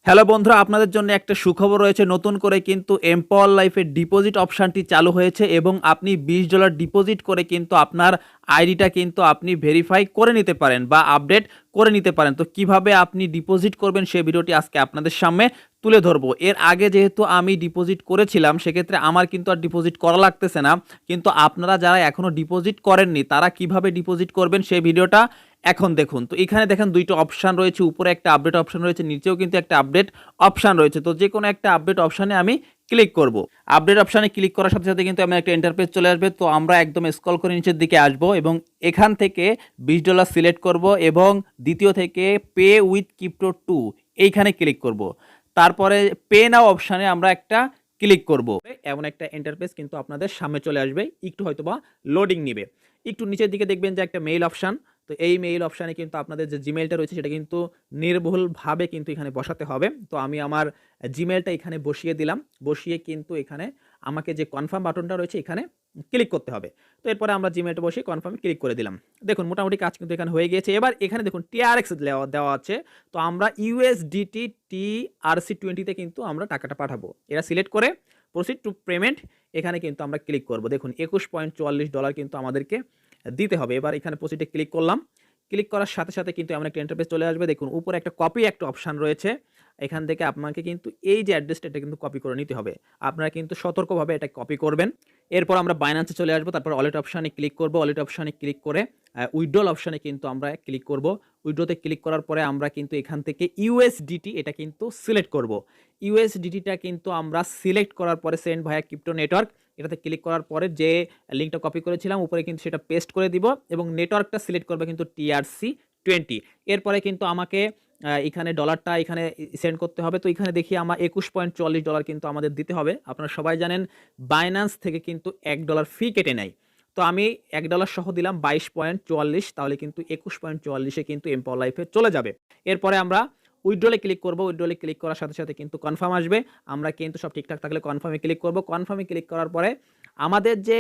Hello বন্ধুরা, আপনাদের জন্য একটা সুখবর রয়েছে। নতুন করে কিন্তু এম্পাওয়ার লাইফের ডিপোজিট অপশানটি চালু হয়েছে এবং আপনি $20 ডিপোজিট করে কিন্তু আপনার আইডিটা কিন্তু আপনি ভেরিফাই করে নিতে পারেন বা আপডেট করে নিতে পারেন। তো কিভাবে আপনি ডিপোজিট করবেন সেই ভিডিওটি আজকে আপনাদের সামনে তুলে ধরবো। এর আগে যেহেতু আমি ডিপোজিট করেছিলাম সেক্ষেত্রে আমার কিন্তু আর ডিপোজিট করা লাগতেছে না। কিন্তু আপনারা যারা এখনও ডিপোজিট করেননি তারা কিভাবে ডিপোজিট করবেন সেই ভিডিওটা এখন দেখুন। তো এখানে দেখেন দুইটা অপশান রয়েছে, উপরে একটা আপডেট অপশান রয়েছে, নিচেও কিন্তু একটা আপডেট অপশান রয়েছে। তো যে কোনো একটা আপডেট অপশানে আমি ক্লিক করব। আপডেট অপশানে ক্লিক করার সাথে সাথে কিন্তু আমার একটা ইন্টারফেস চলে আসবে। তো আমরা একদম স্ক্রল করে নিচের দিকে আসবো এবং এখান থেকে $20 সিলেক্ট করব এবং দ্বিতীয় থেকে পে উইথ ক্রিপ্টো 2 এইখানে ক্লিক করব। তারপরে পে নাও অপশানে আমরা একটা ক্লিক করব। এমন একটা ইন্টারফেস কিন্তু আপনাদের সামনে চলে আসবে, একটু হয়তোবা লোডিং নিবে। একটু নিচের দিকে দেখবেন যে একটা মেইল অপশান। তো এই মেইল অপশানে কিন্তু আপনাদের যে জিমেলটা রয়েছে সেটা কিন্তু নির্ভুলভাবে কিন্তু এখানে বসাতে হবে। তো আমি আমার জিমেলটা এখানে বসিয়ে দিলাম। বসিয়ে কিন্তু এখানে আমাকে যে কনফার্ম বাটনটা রয়েছে এখানে ক্লিক করতে হবে। তো এরপরে আমরা জিমেলটা বসিয়ে কনফার্মে ক্লিক করে দিলাম। দেখুন মোটামুটি কাজ কিন্তু এখানে হয়ে গিয়েছে। এবার এখানে দেখুন TRX দেওয়া আছে। তো আমরা USDT TRC20 তে কিন্তু আমরা টাকাটা পাঠাবো। এটা সিলেক্ট করে প্রসিড টু পেমেন্ট এখানে কিন্তু আমরা ক্লিক করব। দেখুন $21.44 কিন্তু আমাদেরকে দিতে হবে। এবার এখানে প্রসিডে ক্লিক করলাম। ক্লিক করার সাথে সাথে কিন্তু এমন একটা ইন্টারফেস চলে আসবে। দেখুন উপরে একটা কপি একটা অপশান রয়েছে। এখান থেকে আপনাকে কিন্তু এই যে অ্যাড্রেসটা এটা কিন্তু কপি করে নিতে হবে। আপনারা কিন্তু সতর্কভাবে এটা কপি করবেন। এরপর আমরা বাইন্যান্সে চলে আসবো। তারপর ওয়ালেট অপশানে ক্লিক করব। ওয়ালেট অপশানে ক্লিক করে উইথড্রল অপশানে কিন্তু আমরা ক্লিক করব। উইথড্রতে ক্লিক করার পরে আমরা কিন্তু এখান থেকে USDT এটা কিন্তু সিলেক্ট করব। USDTটা কিন্তু আমরা সিলেক্ট করার পরে সেন্ড ভায়া ক্রিপ্টো নেটওয়ার্ক এটাতে ক্লিক করার পরে যে লিঙ্কটা কপি করেছিলাম উপরে কিন্তু সেটা পেস্ট করে দিব এবং নেটওয়ার্কটা সিলেক্ট করবে কিন্তু TRC20। এরপরে কিন্তু আমাকে এখানে ডলারটা এখানে সেন্ড করতে হবে। তো এখানে দেখি আমার $21.44 কিন্তু আমাদের দিতে হবে। আপনারা সবাই জানেন বাইন্যান্স থেকে কিন্তু $1 ফি কেটে নেয়। তো আমি $1 সহ দিলাম 22.44, তাহলে কিন্তু 21.44 কিন্তু এম্পাওয়ার লাইফে চলে যাবে। এরপরে আমরা উইথড্রলে ক্লিক করব। উইথড্রলে ক্লিক করার সাথে সাথে কিন্তু কনফার্ম আসবে। আমরা কিন্তু সব ঠিকঠাক থাকলে কনফার্মে ক্লিক করব। কনফার্মে ক্লিক করার পরে আমাদের যে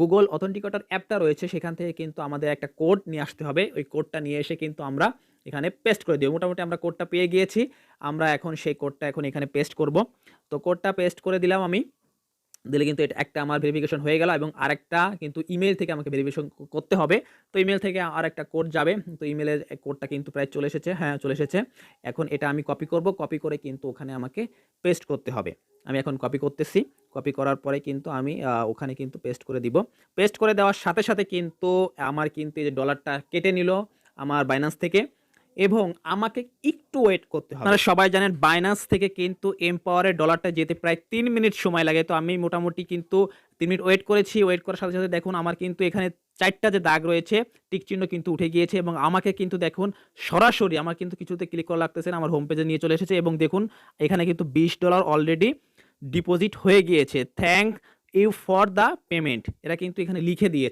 গুগল অথেন্টিকেটর অ্যাপটা রয়েছে সেখান থেকে কিন্তু আমাদের একটা কোড নিয়ে আসতে হবে। ওই কোডটা নিয়ে এসে কিন্তু আমরা এখানে পেস্ট করে দিব। মোটামুটি আমরা কোডটা পেয়ে গিয়েছি। আমরা এখন সেই কোডটা এখন এখানে পেস্ট করব। তো কোডটা পেস্ট করে দিলাম আমি। দিলে কিন্তু এটা একটা আমার ভেরিফিকেশন হয়ে গেল এবং আরেকটা কিন্তু ইমেল থেকে আমাকে ভেরিফিকেশন করতে হবে। তো ইমেল থেকে আরেকটা কোড যাবে। তো ইমেলের কোডটা কিন্তু প্রায় চলে এসেছে। হ্যাঁ, চলে এসেছে। এখন এটা আমি কপি করব। কপি করে কিন্তু ওখানে আমাকে পেস্ট করতে হবে। আমি এখন কপি করতেছি। কপি করার পরে কিন্তু আমি ওখানে কিন্তু পেস্ট করে দিব। পেস্ট করে দেওয়ার সাথে সাথে কিন্তু আমার কিন্তু এই যে ডলারটা কেটে নিল আমার বাইন্যান্স থেকে এবং আমাকে একটু ওয়েট করতে হবে। আপনারা সবাই জানেন বাইন্যান্স থেকে কিন্তু এম্পাওয়ারের ডলারটা যেতে প্রায় 3 মিনিট সময় লাগে। তো আমি মোটামুটি কিন্তু 3 মিনিট ওয়েট করেছি। ওয়েট করার সাথে সাথে দেখুন আমার কিন্তু এখানে 4টা যে দাগ রয়েছে টিক চিহ্ন কিন্তু উঠে গিয়েছে এবং আমাকে কিন্তু দেখুন সরাসরি আমার কিন্তু কিছুতে ক্লিক করা লাগতেছে না। আমার হোম পেজে নিয়ে চলে এসেছে এবং দেখুন এখানে কিন্তু $20 অলরেডি ডিপোজিট হয়ে গিয়েছে। Thank you for the payment. এরা কিন্তু এখানে লিখে দিয়েছে।